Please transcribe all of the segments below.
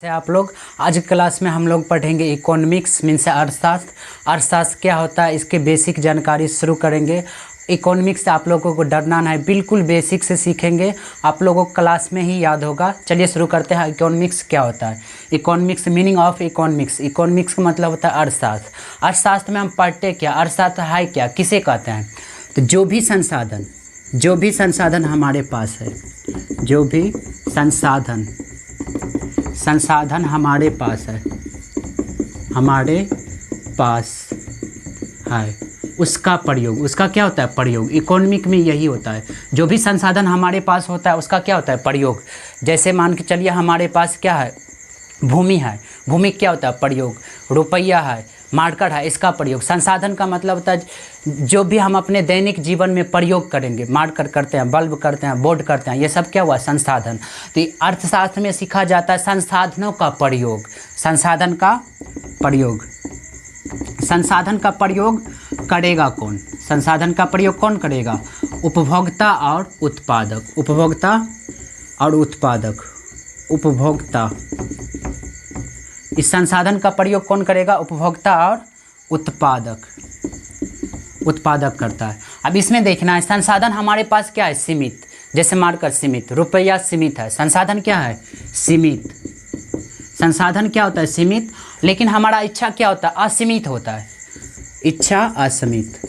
से आप लोग आज की क्लास में हम लोग पढ़ेंगे इकोनॉमिक्स मीन्स अर्थशास्त्र। अर्थशास्त्र क्या होता है इसके बेसिक जानकारी शुरू करेंगे। इकोनॉमिक्स से आप लोगों को डरना नहीं, बिल्कुल बेसिक से सीखेंगे, आप लोगों को क्लास में ही याद होगा। चलिए शुरू करते हैं। इकोनॉमिक्स क्या होता है? Economics, meaning of economics. Economics का मतलब होता है अर्थशास्त्र। अर्थशास्त्र में हम पढ़ते क्या? अर्थशास्त्र है क्या, किसे कहते हैं? तो जो भी संसाधन हमारे पास है, जो भी संसाधन हमारे पास है उसका प्रयोग, उसका क्या होता है? प्रयोग। इकोनॉमिक में यही होता है, जो भी संसाधन हमारे पास होता है उसका क्या होता है? प्रयोग। जैसे मान के चलिए हमारे पास क्या है? भूमि है। भूमि क्या होता है? प्रयोग। रुपया है, मार्केट है, इसका प्रयोग। संसाधन का मतलब होता है जो भी हम अपने दैनिक जीवन में प्रयोग करेंगे। मार्केट करते हैं, बल्ब करते हैं, बोर्ड करते हैं, ये सब क्या हुआ? संसाधन। तो अर्थशास्त्र में सीखा जाता है संसाधनों का प्रयोग। संसाधन का प्रयोग। संसाधन का प्रयोग करेगा कौन? संसाधन का प्रयोग कौन करेगा? उपभोक्ता और उत्पादक। उपभोक्ता और उत्पादक। उपभोक्ता। इस संसाधन का प्रयोग कौन करेगा? उपभोक्ता और उत्पादक। उत्पादक करता है। अब इसमें देखना है संसाधन हमारे पास क्या है? सीमित। जैसे मार्केट सीमित, रुपया सीमित है, संसाधन क्या है? सीमित। संसाधन क्या होता है? सीमित। लेकिन हमारा इच्छा क्या होता है? असीमित होता है। इच्छा असीमित।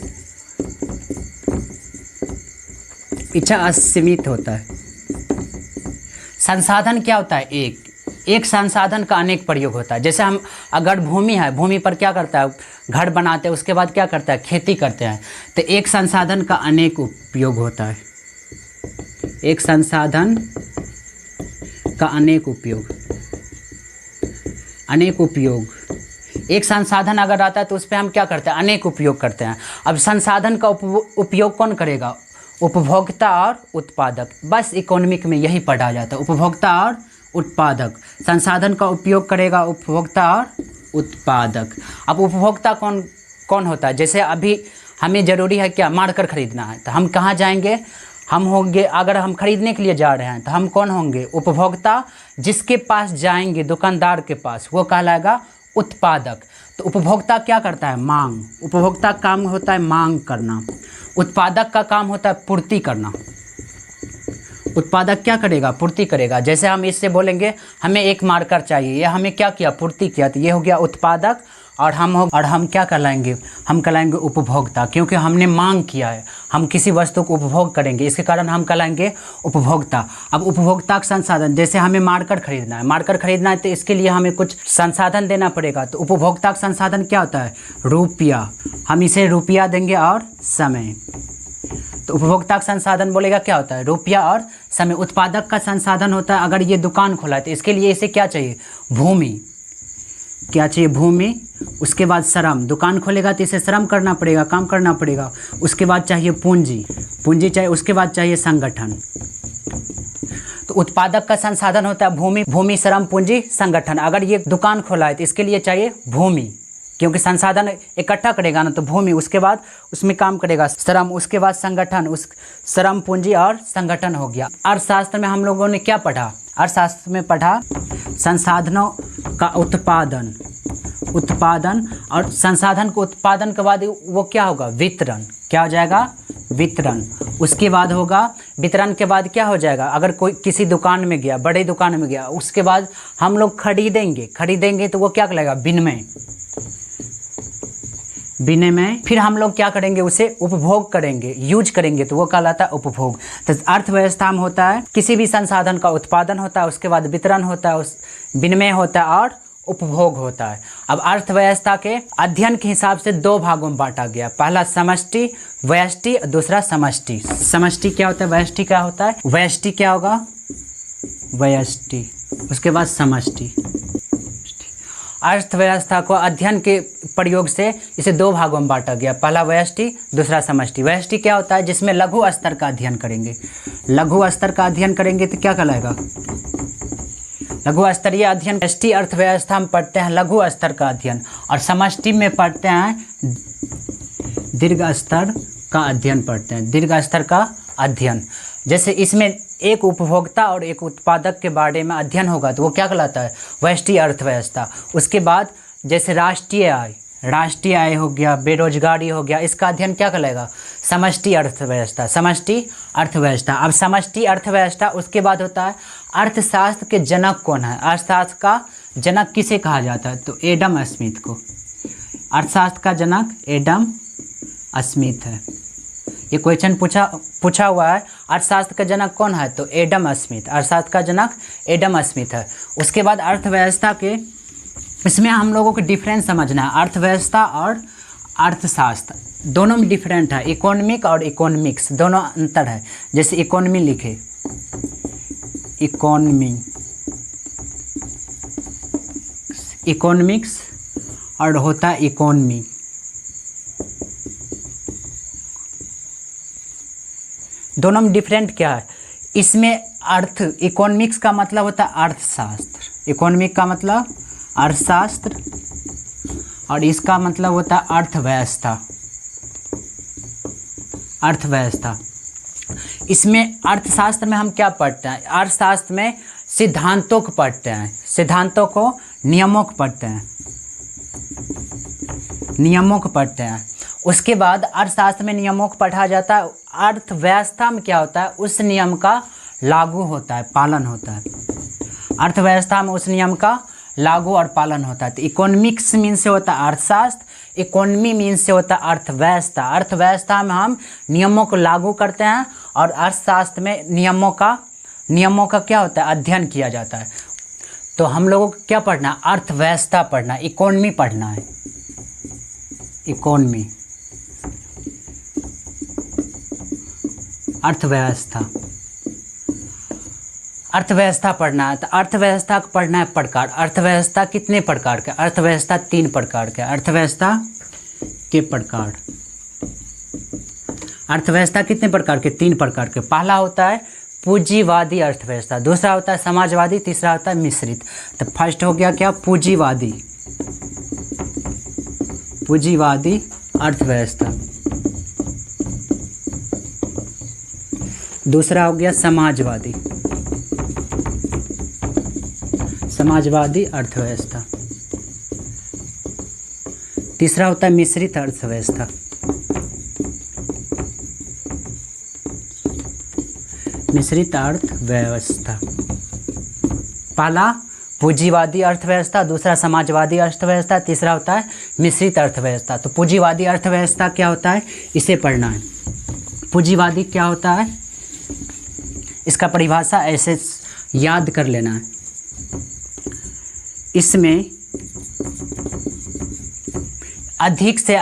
इच्छा असीमित होता है। संसाधन क्या होता है? एक संसाधन का अनेक प्रयोग होता है। जैसे हम अगर भूमि है, भूमि पर क्या करता है? घर बनाते हैं, उसके बाद क्या करता है? खेती करते हैं। तो एक संसाधन का अनेक उपयोग होता है। एक संसाधन का अनेक उपयोग। अनेक उपयोग। एक संसाधन अगर आता है तो उस पर हम क्या करते हैं? अनेक उपयोग करते हैं। अब संसाधन का उपयोग कौन करेगा? उपभोक्ता और उत्पादक। बस इकोनॉमिक में यही पढ़ा जाता है, उपभोक्ता और उत्पादक। संसाधन का उपयोग करेगा उपभोक्ता और उत्पादक। अब उपभोक्ता कौन कौन होता है? जैसे अभी हमें ज़रूरी है क्या? मार्केट खरीदना है, तो हम कहाँ जाएंगे? हम होंगे, अगर हम खरीदने के लिए जा रहे हैं तो हम कौन होंगे? उपभोक्ता। जिसके पास जाएंगे, दुकानदार के पास, वो कहलाएगा उत्पादक। तो उपभोक्ता क्या करता है? मांग। उपभोक्ता का काम होता है मांग करना। उत्पादक का काम होता है पूर्ति करना। उत्पादक क्या करेगा? पूर्ति करेगा। जैसे हम इससे बोलेंगे हमें एक मार्कर चाहिए, ये हमें क्या किया? पूर्ति किया, तो ये हो गया उत्पादक। और हम क्या कहलाएंगे? हम कहलाएंगे उपभोक्ता, क्योंकि हमने मांग किया है, हम किसी वस्तु को उपभोग करेंगे, इसके कारण हम कहलाएंगे उपभोक्ता। अब उपभोक्ता का संसाधन, जैसे हमें मार्केट खरीदना है, मार्केट खरीदना है तो इसके लिए हमें कुछ संसाधन देना पड़ेगा। तो उपभोक्ता का संसाधन क्या होता है? रुपया। हम इसे रुपया देंगे और समय। तो उपभोक्ता का संसाधन बोलेगा क्या होता है? रुपया और समय। उत्पादक का संसाधन होता है अगर ये दुकान खोला है तो इसके लिए इसे क्या चाहिए? भूमि। क्या चाहिए? भूमि। उसके बाद श्रम। दुकान खोलेगा तो इसे श्रम करना पड़ेगा, काम करना पड़ेगा। उसके बाद चाहिए पूंजी। पूंजी चाहिए। उसके बाद चाहिए संगठन। तो उत्पादक का संसाधन होता है भूमि। भूमि, श्रम, पूंजी, संगठन। अगर ये दुकान खोला है तो इसके लिए चाहिए भूमि, क्योंकि संसाधन इकट्ठा करेगा ना, तो भूमि। उसके बाद उसमें काम करेगा श्रम। उसके बाद संगठन। उस श्रम, पूंजी और संगठन हो गया। अर्थशास्त्र में हम लोगों ने क्या पढ़ा? अर्थशास्त्र में पढ़ा संसाधनों का उत्पादन। उत्पादन। और संसाधन को उत्पादन के बाद वो क्या होगा? वितरण। क्या हो जाएगा? वितरण। उसके बाद होगा वितरण के बाद क्या हो जाएगा? अगर कोई किसी दुकान में गया, बड़े दुकान में गया, उसके बाद हम लोग खरीदेंगे तो वो क्या कहलाएगा? विनिमय। विनिमय। फिर हम लोग क्या करेंगे? उसे उपभोग करेंगे, यूज करेंगे, तो वो कहलाता है उपभोग। तो अर्थव्यवस्था में होता है किसी भी संसाधन का उत्पादन होता है, उसके बाद वितरण होता है, उस विनिमय होता है और उपभोग होता है। अब अर्थव्यवस्था के अध्ययन के हिसाब से दो भागों में बांटा गया। पहला समष्टि व्यष्टि, दूसरा समष्टि। समष्टि क्या होता है? व्यष्टि क्या होता है? व्यष्टि क्या होगा? व्यष्टि। उसके बाद समष्टि। अर्थव्यवस्था को अध्ययन के प्रयोग से इसे दो भागों में बांटा गया। पहला व्यष्टि, दूसरा समष्टि। व्यष्टि क्या होता है? जिसमें लघु स्तर का अध्ययन करेंगे। लघु स्तर का अध्ययन करेंगे तो क्या कहलाएगा? लघु स्तरीय अध्ययन। व्यष्टि अर्थव्यवस्था में पढ़ते हैं लघु स्तर का अध्ययन, और समष्टि में पढ़ते हैं दीर्घ स्तर का अध्ययन। पढ़ते हैं दीर्घ स्तर का अध्ययन। जैसे इसमें एक उपभोक्ता और एक उत्पादक के बारे में अध्ययन होगा तो वो क्या कहलाता है, व्यष्टि अर्थव्यवस्था। उसके बाद जैसे राष्ट्रीय आय हो गया, बेरोजगारी हो गया, इसका अध्ययन क्या कहलाएगा, समष्टि अर्थव्यवस्था। समष्टि अर्थव्यवस्था। अब समष्टि अर्थव्यवस्था उसके बाद होता है अर्थशास्त्र के जनक कौन है, अर्थशास्त्र का जनक किसे कहा जाता है, तो एडम स्मिथ को। अर्थशास्त्र का जनक एडम स्मिथ है। ये क्वेश्चन पूछा हुआ है, अर्थशास्त्र का जनक कौन है, तो एडम स्मिथ। अर्थशास्त्र का जनक एडम स्मिथ है। उसके बाद अर्थव्यवस्था के, इसमें हम लोगों को डिफरेंस समझना है, अर्थव्यवस्था और अर्थशास्त्र दोनों में डिफरेंट है। इकोनॉमिक और इकोनॉमिक्स दोनों अंतर है। जैसे इकोनॉमी लिखे, इकोनॉमिक्स और होता है इकोनॉमी। दोनों में डिफरेंट क्या है, इसमें इकोनॉमिक्स का मतलब होता है अर्थशास्त्र, इकोनॉमिक का मतलब अर्थशास्त्र, और इसका मतलब होता है अर्थव्यवस्था। इसमें अर्थशास्त्र में हम क्या पढ़ते हैं, अर्थशास्त्र में सिद्धांतों को पढ़ते हैं, सिद्धांतों को, नियमों को पढ़ते हैं, उसके बाद अर्थशास्त्र में नियमों को पढ़ा जाता है। अर्थव्यवस्था में क्या होता है, उस नियम का लागू होता है, पालन होता है। अर्थव्यवस्था में उस नियम का लागू और पालन होता है। तो इकोनॉमिक्स मीन से होता है अर्थशास्त्र, इकोनॉमी मीन से होता है अर्थव्यवस्था। अर्थव्यवस्था में हम नियमों को लागू करते हैं और अर्थशास्त्र में नियमों का क्या होता है, अध्ययन किया जाता है। तो हम लोगों को क्या पढ़ना है, अर्थव्यवस्था पढ़ना है, इकोनॉमी पढ़ना है, इकोनॉमी, अर्थव्यवस्था पढ़ना है। तो अर्थव्यवस्था को पढ़ना है प्रकार। अर्थव्यवस्था कितने प्रकार के, अर्थव्यवस्था 3 प्रकार के। अर्थव्यवस्था के प्रकार, अर्थव्यवस्था कितने प्रकार के, 3 प्रकार के। पहला होता है पूंजीवादी अर्थव्यवस्था, दूसरा होता है समाजवादी, तीसरा होता है मिश्रित। तो फर्स्ट हो गया क्या, पूंजीवादी अर्थव्यवस्था। दूसरा हो गया समाजवादी अर्थव्यवस्था। तीसरा होता है मिश्रित अर्थव्यवस्था। पहला पूंजीवादी अर्थव्यवस्था, दूसरा समाजवादी अर्थव्यवस्था, तीसरा होता है मिश्रित अर्थव्यवस्था। तो पूंजीवादी अर्थव्यवस्था क्या होता है, इसे पढ़ना है। पूंजीवादी क्या होता है, इसका परिभाषा ऐसे याद कर लेना है। इसमें अधिक से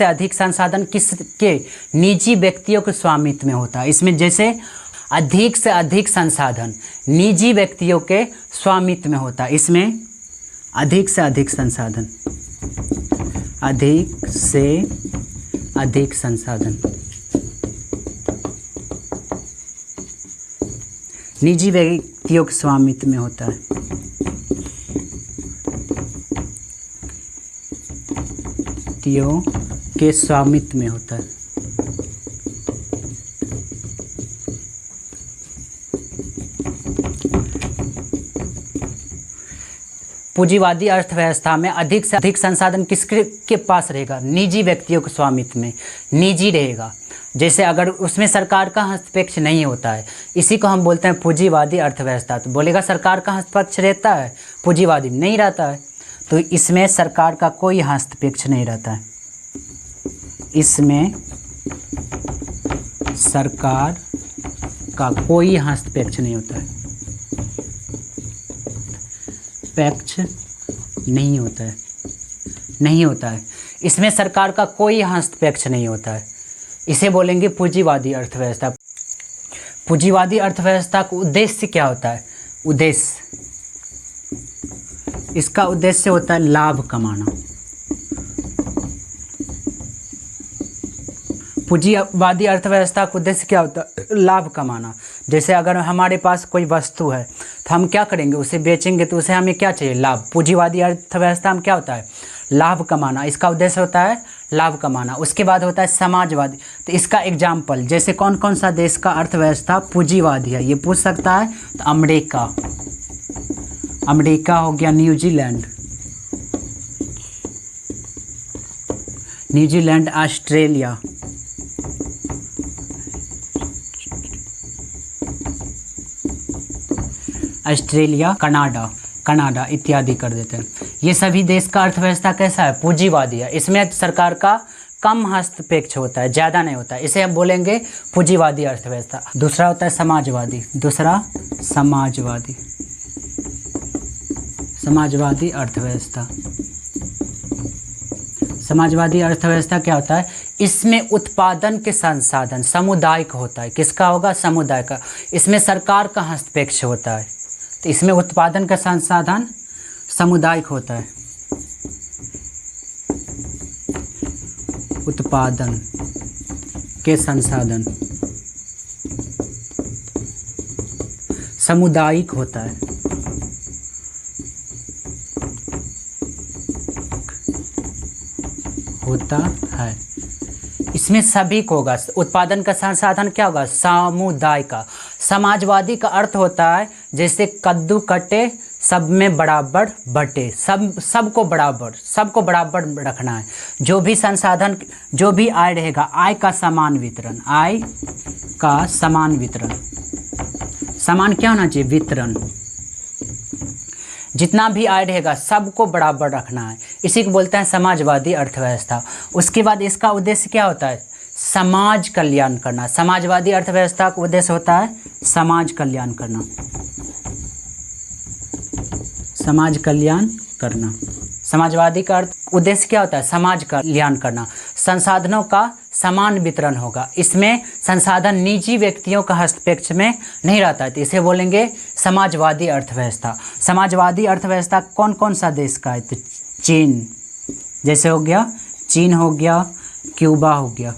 अधिक संसाधन किसके, निजी व्यक्तियों के स्वामित्व में होता है। इसमें जैसे अधिक से अधिक संसाधन निजी व्यक्तियों के स्वामित्व में होता है। इसमें अधिक से अधिक संसाधन निजी व्यक्तियों के स्वामित्व में होता है। के स्वामित्व में होता है। पूंजीवादी अर्थव्यवस्था में अधिक से अधिक संसाधन किसके पास रहेगा, निजी व्यक्तियों के स्वामित्व में, निजी रहेगा। जैसे अगर उसमें सरकार का हस्तक्षेप नहीं होता है, इसी को हम बोलते हैं पूंजीवादी अर्थव्यवस्था। तो बोलेगा सरकार का हस्तक्षेप रहता है, पूंजीवादी नहीं रहता है। तो इसमें सरकार का कोई हस्तक्षेप नहीं रहता है, इसमें सरकार का कोई हस्तक्षेप नहीं होता है, पक्ष नहीं होता है। इसमें सरकार का कोई हस्तक्षेप नहीं होता है, इसे बोलेंगे पूंजीवादी अर्थव्यवस्था। पूंजीवादी अर्थव्यवस्था का उद्देश्य क्या होता है, इसका उद्देश्य होता है लाभ कमाना। पूंजीवादी अर्थव्यवस्था का उद्देश्य क्या होता है, लाभ कमाना। जैसे अगर हमारे पास कोई वस्तु है तो हम क्या करेंगे, उसे बेचेंगे, तो उसे हमें क्या चाहिए, लाभ। पूंजीवादी अर्थव्यवस्था में क्या होता है, लाभ कमाना। इसका उद्देश्य होता है लाभ कमाना। उसके बाद होता है समाजवादी। तो इसका एग्जाम्पल जैसे कौन कौन सा देश का अर्थव्यवस्था पूंजीवादी है, ये पूछ सकता है। तो अमेरिका हो गया, न्यूजीलैंड, ऑस्ट्रेलिया, कनाडा इत्यादि कर देते हैं। ये सभी देश का अर्थव्यवस्था कैसा है? पूंजीवादी है। इसमें सरकार का कम हस्तक्षेप होता है, ज़्यादा नहीं होता है। इसे हम बोलेंगे पूंजीवादी अर्थव्यवस्था। दूसरा होता है समाजवादी। समाजवादी अर्थव्यवस्था। समाजवादी अर्थव्यवस्था क्या होता है? इसमें उत्पादन के संसाधन सामुदायिक होता है। किसका होगा? समुदाय का। इसमें सरकार का हस्तक्षेप होता है। तो इसमें उत्पादन का संसाधन सामुदायिक होता है। उत्पादन के संसाधन सामुदायिक होता है। इसमें सभी को होगा। उत्पादन का संसाधन क्या होगा? समुदाय का। समाजवादी का अर्थ होता है जैसे कद्दू कटे सब में बराबर बटे, सबको बराबर रखना है। जो भी संसाधन, जो भी आय रहेगा, आय का समान वितरण। समान क्या होना चाहिए? वितरण। जितना भी आय रहेगा सबको बराबर रखना है। इसी को बोलते हैं समाजवादी अर्थव्यवस्था। उसके बाद इसका उद्देश्य क्या होता है? समाज कल्याण करना। समाजवादी अर्थव्यवस्था का उद्देश्य होता है समाज कल्याण करना। समाजवादी का उद्देश्य क्या होता है? समाज कल्याण करना। संसाधनों का समान वितरण होगा। इसमें संसाधन निजी व्यक्तियों का हस्तक्षेप में नहीं रहता है। तो इसे बोलेंगे समाजवादी अर्थव्यवस्था। समाजवादी अर्थव्यवस्था कौन कौन सा देश का है? तो चीन, जैसे हो गया चीन, हो गया क्यूबा, हो गया।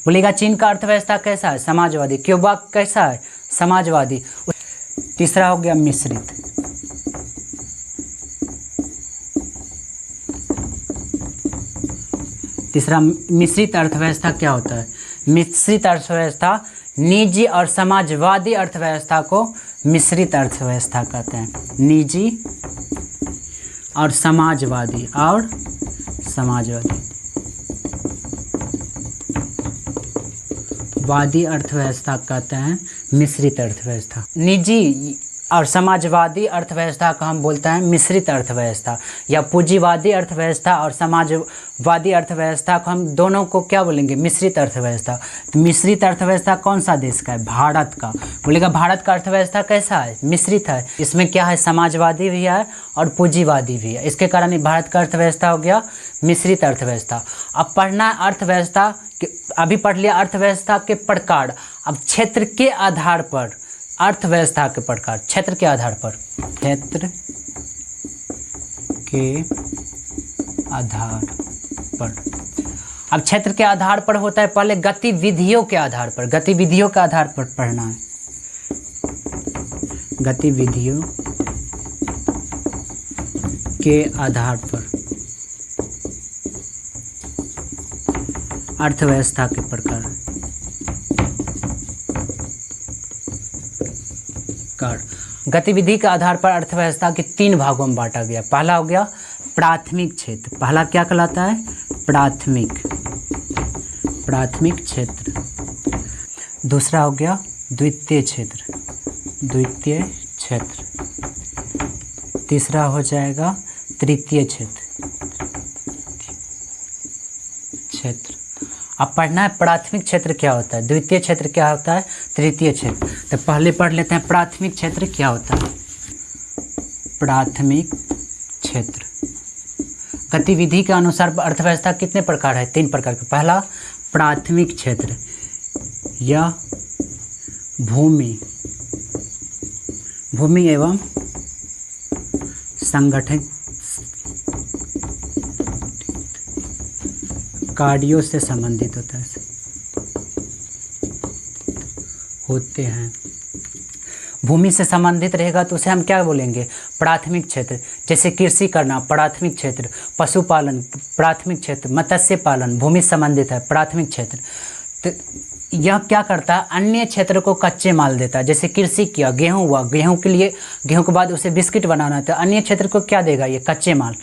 बोलेगा चीन का अर्थव्यवस्था कैसा है? समाजवादी। क्यूबा कैसा है? समाजवादी। तीसरा हो गया मिश्रित। मिश्रित अर्थव्यवस्था क्या होता है? मिश्रित अर्थव्यवस्था निजी और समाजवादी अर्थव्यवस्था को मिश्रित अर्थव्यवस्था कहते हैं। निजी और समाजवादी अर्थव्यवस्था कहते हैं मिश्रित अर्थव्यवस्था। निजी और समाजवादी अर्थव्यवस्था को हम बोलते हैं मिश्रित अर्थव्यवस्था, या पूंजीवादी अर्थव्यवस्था और समाजवादी अर्थव्यवस्था को हम दोनों को क्या बोलेंगे? मिश्रित अर्थव्यवस्था। तो मिश्रित अर्थव्यवस्था कौन सा देश का है? भारत का। बोलेगा भारत का अर्थव्यवस्था कैसा है? मिश्रित है। इसमें क्या है? समाजवादी भी है और पूंजीवादी भी है। इसके कारण भारत का अर्थव्यवस्था हो गया मिश्रित अर्थव्यवस्था। अब पढ़ना अर्थव्यवस्था, अभी पढ़ लिया अर्थव्यवस्था के प्रकार। अब क्षेत्र के आधार पर अर्थव्यवस्था के प्रकार, क्षेत्र के आधार पर अब क्षेत्र के आधार पर होता है पहले गतिविधियों के आधार पर। गतिविधियों के आधार पर पढ़ना है। गतिविधियों के आधार पर अर्थव्यवस्था के प्रकार। गतिविधि के आधार पर अर्थव्यवस्था के 3 भागों में बांटा गया। पहला हो गया प्राथमिक क्षेत्र। पहला क्या कहलाता है? प्राथमिक क्षेत्र। दूसरा हो गया द्वितीय क्षेत्र। तीसरा हो जाएगा तृतीय क्षेत्र। अब पढ़ना है प्राथमिक क्षेत्र क्या होता है, द्वितीय क्षेत्र क्या होता है, तृतीय क्षेत्र। तो पहले पढ़ लेते हैं प्राथमिक क्षेत्र क्या होता है। प्राथमिक क्षेत्र गतिविधि के अनुसार अर्थव्यवस्था कितने प्रकार है? 3 प्रकार के। पहला प्राथमिक क्षेत्र या भूमि एवं संगठित कार्यों से संबंधित होते हैं। भूमि से संबंधित रहेगा तो उसे हम क्या बोलेंगे? प्राथमिक क्षेत्र, जैसे कृषि करना प्राथमिक क्षेत्र, पशुपालन प्राथमिक क्षेत्र, मत्स्य पालन भूमि संबंधित है प्राथमिक क्षेत्र। तो यह क्या करता है, अन्य क्षेत्र को कच्चे माल देता है। जैसे कृषि किया, गेहूँ हुआ, गेहूँ के लिए गेहूँ के बाद उसे बिस्किट बनाना है, तो अन्य क्षेत्र को क्या देगा, ये कच्चे माल।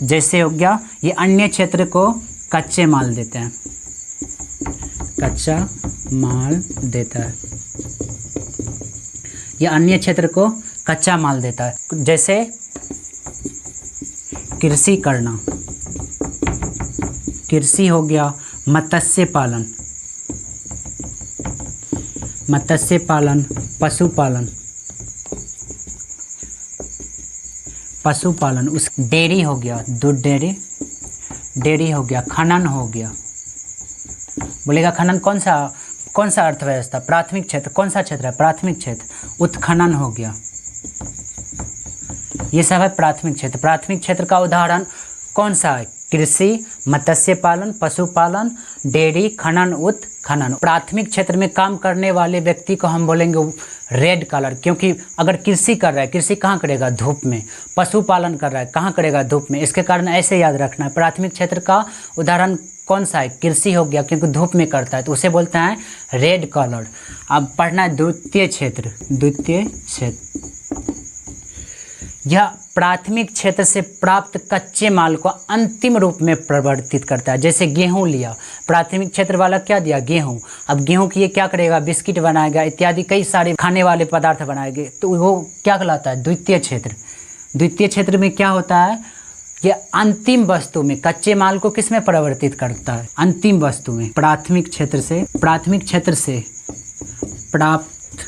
जैसे हो गया ये अन्य क्षेत्र को कच्चे माल देते हैं, कच्चा माल देता है, यह अन्य क्षेत्र को कच्चा माल देता है। जैसे कृषि करना, कृषि हो गया, मत्स्य पालन, मत्स्य पालन, पशुपालन, पशुपालन, उस डेयरी हो गया, दूध डेयरी, डेयरी हो गया, खनन हो गया। बोलेगा खनन कौन सा अर्थव्यवस्था, प्राथमिक क्षेत्र, कौन सा क्षेत्र है, प्राथमिक क्षेत्र, उत्खनन हो गया। ये सब है प्राथमिक क्षेत्र। प्राथमिक क्षेत्र का उदाहरण कौन सा है, कृषि, मत्स्य पालन, पशुपालन, डेयरी, खनन, उत्खनन। प्राथमिक क्षेत्र में काम करने वाले व्यक्ति को हम बोलेंगे रेड कलर, क्योंकि अगर कृषि कर रहा है, कृषि कहाँ करेगा, धूप में। पशुपालन कर रहा है, कहाँ करेगा, धूप में। इसके कारण ऐसे याद रखना है, प्राथमिक क्षेत्र का उदाहरण कौन सा है, कृषि हो गया, क्योंकि धूप में करता है तो उसे बोलते हैं रेड कलर। अब पढ़ना है द्वितीय क्षेत्र, द्वितीय क्षेत्र, यह प्राथमिक क्षेत्र से प्राप्त कच्चे माल को अंतिम रूप में परिवर्तित करता है। जैसे गेहूं लिया, प्राथमिक क्षेत्र वाला क्या दिया, गेहूं। अब गेहूं की ये क्या करेगा, बिस्किट बनाएगा इत्यादि कई सारे खाने वाले पदार्थ बनाएंगे, तो वो क्या कहलाता है, द्वितीय क्षेत्र। द्वितीय क्षेत्र में क्या होता है, ये अंतिम वस्तु में कच्चे माल को किस में परिवर्तित करता है, अंतिम वस्तु में। प्राथमिक क्षेत्र से प्राप्त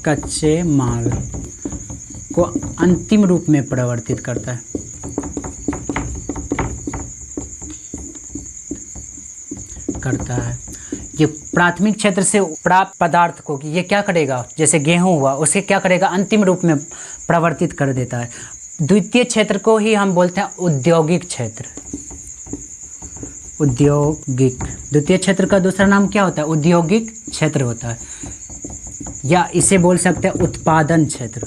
कच्चे माल को अंतिम रूप में परिवर्तित करता है, ये प्राथमिक क्षेत्र से प्राप्त पदार्थ को ये क्या करेगा, जैसे गेहूं हुआ, उसे क्या करेगा, अंतिम रूप में परिवर्तित कर देता है। द्वितीय क्षेत्र को ही हम बोलते हैं औद्योगिक क्षेत्र, औद्योगिक। द्वितीय क्षेत्र का दूसरा नाम क्या होता है, औद्योगिक क्षेत्र होता है, या इसे बोल सकते हैं उत्पादन क्षेत्र,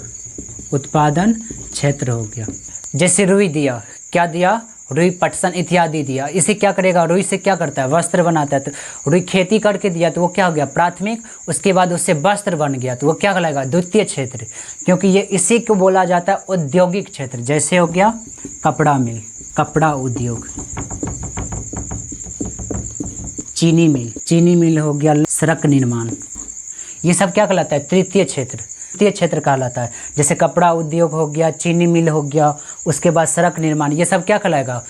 उत्पादन क्षेत्र हो गया। जैसे रुई दिया, क्या दिया, रुई, पटसन इत्यादि दिया, इसे क्या करेगा, रुई से क्या करता है, वस्त्र बनाता है। तो रुई खेती करके दिया तो वो क्या हो गया, प्राथमिक, उसके बाद उससे वस्त्र बन गया तो वो क्या कहलाएगा, द्वितीय क्षेत्र, क्योंकि ये इसी को बोला जाता है औद्योगिक क्षेत्र। जैसे हो गया कपड़ा मिल, कपड़ा उद्योग, चीनी मिल, चीनी मिल हो गया, सड़क निर्माण, ये सब क्या कहलाता है, तृतीय क्षेत्र, तृतीय क्षेत्र कहलाता है। जैसे कपड़ा उद्योग हो गया, चीनी मिल हो गया, उसके बाद सड़क निर्माण, ये सब क्या कहलाएगा,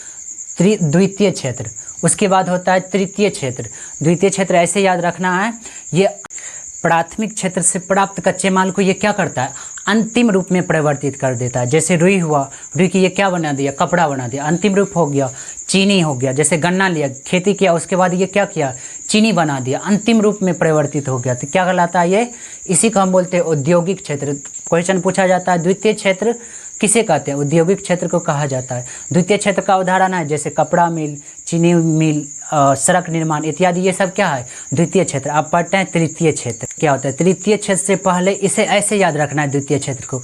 द्वितीय क्षेत्र। उसके बाद होता है तृतीय क्षेत्र। द्वितीय क्षेत्र ऐसे याद रखना है, ये प्राथमिक क्षेत्र से प्राप्त कच्चे माल को ये क्या करता है, अंतिम रूप में परिवर्तित कर देता है। जैसे रुई हुआ, रुई की ये क्या बना दिया, कपड़ा बना दिया, अंतिम रूप हो गया। चीनी हो गया, जैसे गन्ना लिया, खेती किया, उसके बाद ये क्या किया, चीनी बना दिया, अंतिम रूप में परिवर्तित हो गया, तो क्या कहलाता है ये, इसी को हम बोलते हैं औद्योगिक क्षेत्र। क्वेश्चन पूछा जाता है द्वितीय क्षेत्र किसे कहते हैं, औद्योगिक क्षेत्र को कहा जाता है। द्वितीय क्षेत्र का उदाहरण है जैसे कपड़ा मिल, चीनी मिल, सड़क निर्माण इत्यादि, ये सब क्या है, द्वितीय क्षेत्र। आप पढ़ते हैं तृतीय क्षेत्र क्या होता है। तृतीय क्षेत्र से पहले इसे ऐसे याद रखना है द्वितीय क्षेत्र को,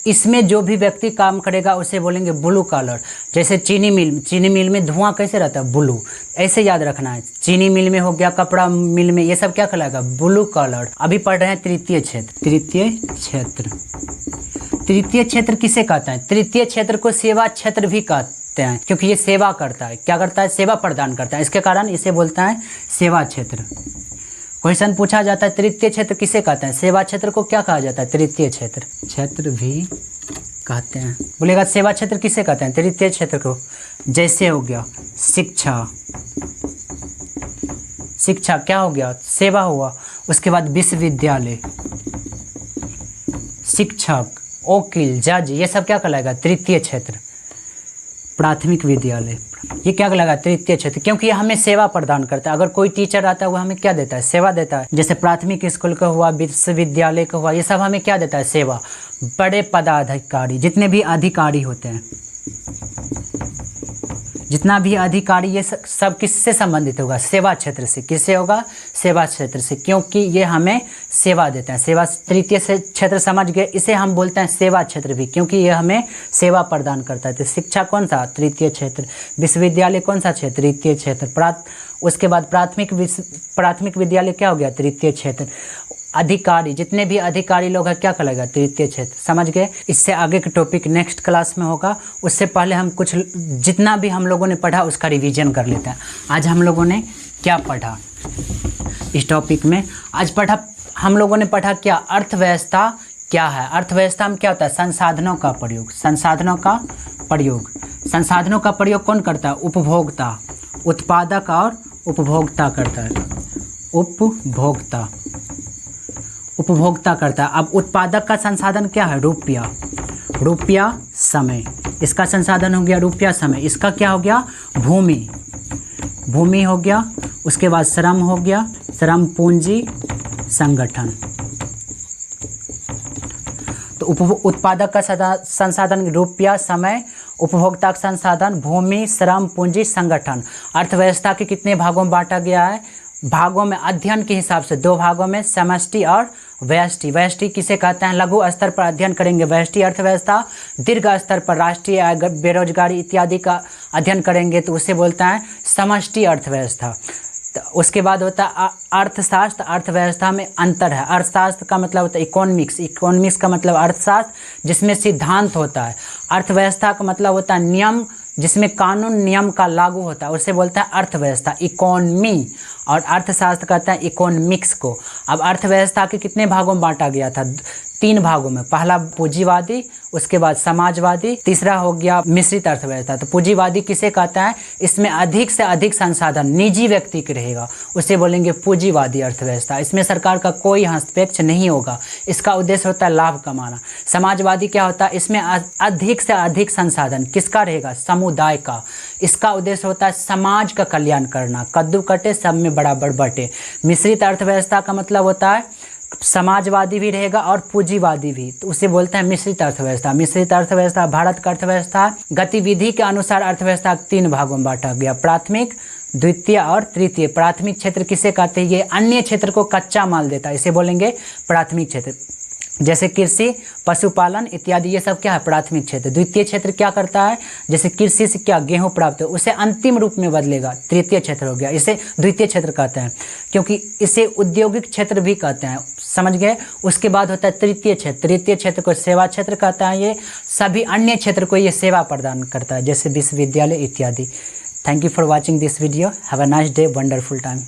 इसमें जो भी व्यक्ति काम करेगा उसे बोलेंगे ब्लू कलर। जैसे चीनी मिल, चीनी मिल में धुआं कैसे रहता है, ब्लू, ऐसे याद रखना है। चीनी मिल में हो गया, कपड़ा मिल में, ये सब क्या कहलाएगा, ब्लू कलर। अभी पढ़ रहे हैं तृतीय क्षेत्र। तृतीय क्षेत्र, तृतीय क्षेत्र किसे कहते हैं, तृतीय क्षेत्र को सेवा क्षेत्र भी कहते हैं, क्योंकि ये सेवा करता है, क्या करता है, सेवा प्रदान करता है, इसके कारण इसे बोलता है सेवा क्षेत्र। क्वेश्चन पूछा जाता है तृतीय क्षेत्र किसे कहते हैं, सेवा क्षेत्र को क्या कहा जाता है, तृतीय क्षेत्र, क्षेत्र भी कहते हैं। बोलेगा सेवा क्षेत्र किसे कहते हैं, तृतीय क्षेत्र को। जैसे हो गया शिक्षा, शिक्षा क्या हो गया, सेवा हुआ। उसके बाद विश्वविद्यालय, शिक्षक, वकील, जज, ये सब क्या कहलाएगा, तृतीय क्षेत्र। प्राथमिक विद्यालय, ये क्या कहलाएगा, तृतीय क्षेत्र, क्योंकि ये हमें सेवा प्रदान करता है। अगर कोई टीचर आता है वो हमें क्या देता है, सेवा देता है। जैसे प्राथमिक स्कूल का हुआ, विश्वविद्यालय का हुआ, ये सब हमें क्या देता है, सेवा। बड़े पदाधिकारी, जितने भी अधिकारी होते हैं, जितना भी अधिकारी ये सब किससे संबंधित होगा? सेवा क्षेत्र से। किससे होगा? सेवा क्षेत्र से, क्योंकि ये हमें सेवा देते हैं। सेवा तृतीय से क्षेत्र समझ गए, इसे हम बोलते हैं सेवा क्षेत्र भी, क्योंकि ये हमें सेवा प्रदान करता है। तो शिक्षा कौन सा? तृतीय क्षेत्र। विश्वविद्यालय कौन सा क्षेत्र? तृतीय क्षेत्र। उसके बाद प्राथमिक विद्यालय क्या हो गया? तृतीय क्षेत्र। अधिकारी, जितने भी अधिकारी लोग हैं क्या कहलाएगा? तृतीय क्षेत्र। समझ गए? इससे आगे का टॉपिक नेक्स्ट क्लास में होगा। उससे पहले हम कुछ जितना भी हम लोगों ने पढ़ा उसका रिवीजन कर लेते हैं। आज हम लोगों ने क्या पढ़ा इस टॉपिक में? आज हम लोगों ने पढ़ा क्या? अर्थव्यवस्था क्या है? अर्थव्यवस्था में क्या होता है? संसाधनों का प्रयोग। संसाधनों का प्रयोग। संसाधनों का प्रयोग कौन करता है? उपभोक्ता। उत्पादक और उपभोक्ता करता है। उपभोक्ता करता है। अब उत्पादक का संसाधन क्या है? रुपया। रुपया, समय। इसका संसाधन हो गया रुपया, समय। इसका क्या हो गया? भूमि। भूमि हो गया। उसके बाद श्रम हो गया। श्रम, पूंजी, संगठन। तो उत्पादक का संसाधन रुपया, समय। उपभोक्ता का संसाधन भूमि, श्रम, पूंजी, संगठन। अर्थव्यवस्था के कितने भागों में बांटा गया है? भागों में अध्ययन के हिसाब से 2 भागों में, समष्टि और व्यष्टि। व्यष्टि किसे कहते हैं? लघु स्तर पर अध्ययन करेंगे व्यष्टि अर्थव्यवस्था। दीर्घ स्तर पर राष्ट्रीय आय, बेरोजगारी इत्यादि का अध्ययन करेंगे तो उसे बोलते हैं समष्टि अर्थव्यवस्था। तो उसके बाद होता है अर्थशास्त्र। अर्थव्यवस्था में अंतर है। अर्थशास्त्र का मतलब होता है इकोनॉमिक्स। इकोनॉमिक्स का मतलब अर्थशास्त्र जिसमें सिद्धांत होता है। अर्थव्यवस्था का मतलब होता है नियम, जिसमें कानून नियम का लागू होता है, उसे बोलता है अर्थव्यवस्था, इकोनॉमी। और अर्थशास्त्र कहता है इकोनॉमिक्स को। अब अर्थव्यवस्था के कितने भागों में बांटा गया था? 3 भागों में। पहला पूंजीवादी, उसके बाद समाजवादी, तीसरा हो गया मिश्रित अर्थव्यवस्था। तो पूंजीवादी किसे कहता है? इसमें अधिक से अधिक संसाधन निजी व्यक्ति के रहेगा, उसे बोलेंगे पूंजीवादी अर्थव्यवस्था। इसमें सरकार का कोई हस्तक्षेप नहीं होगा। इसका उद्देश्य होता है लाभ कमाना। समाजवादी क्या होता है? इसमें अधिक से अधिक संसाधन किसका रहेगा? समुदाय का। इसका उद्देश्य होता है समाज का कल्याण करना। कद्दू कटे सब में बराबर बटे। मिश्रित अर्थव्यवस्था का मतलब होता है समाजवादी भी रहेगा और पूंजीवादी भी, तो उसे बोलते हैं मिश्रित अर्थव्यवस्था। मिश्रित अर्थव्यवस्था भारत का अर्थव्यवस्था। गतिविधि के अनुसार अर्थव्यवस्था 3 भागों में बांटा गया, प्राथमिक, द्वितीय और तृतीय। प्राथमिक क्षेत्र किसे कहते हैं? ये अन्य क्षेत्र को कच्चा माल देता है, इसे बोलेंगे प्राथमिक क्षेत्र। जैसे कृषि, पशुपालन इत्यादि, ये सब क्या है? प्राथमिक क्षेत्र। द्वितीय क्षेत्र क्या करता है? जैसे कृषि से क्या गेहूं प्राप्त हो, उसे अंतिम रूप में बदलेगा, तृतीय क्षेत्र हो गया। इसे द्वितीय क्षेत्र कहते हैं, क्योंकि इसे औद्योगिक क्षेत्र भी कहते हैं। समझ गए? उसके बाद होता है तृतीय क्षेत्र। तृतीय क्षेत्र को सेवा क्षेत्र कहता है। ये सभी अन्य क्षेत्र को ये सेवा प्रदान करता है, जैसे विश्वविद्यालय इत्यादि। Thank you for watching this video. Have a nice day, wonderful time.